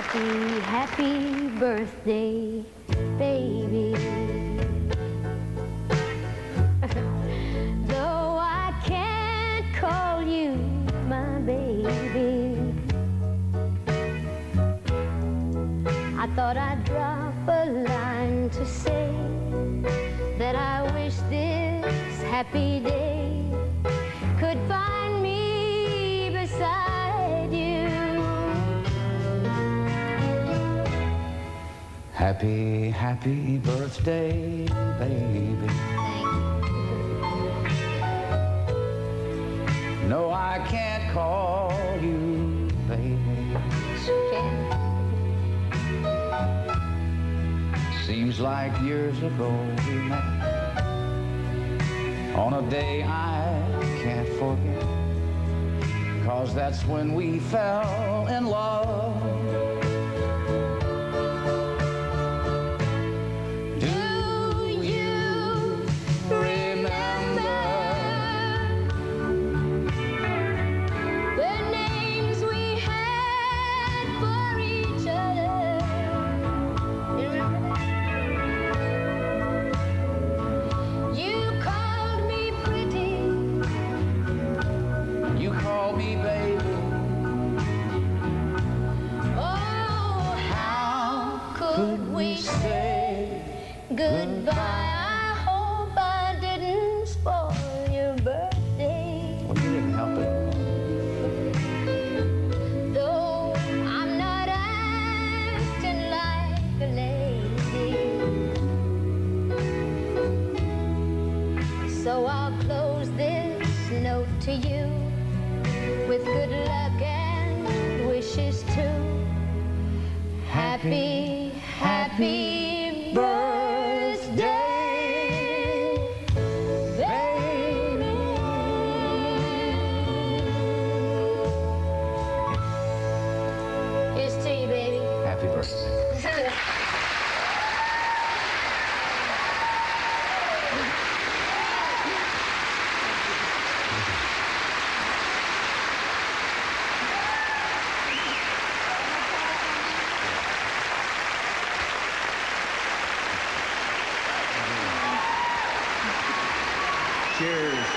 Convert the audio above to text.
happy, happy birthday, baby. Though I can't call you my baby, I thought I'd drop a line to say that I wish this happy day could find me beside you. Happy, happy birthday, baby. No, I can't call you baby. Sure can. Seems like years ago we met on a day I can't forget, 'cause that's when we fell in love. Goodbye, I hope I didn't spoil your birthday. Well, you didn't help it. Though I'm not acting like a lady, so I'll close this note to you with good luck and wishes too. Happy, happy birthday. Happy birthday. Cheers.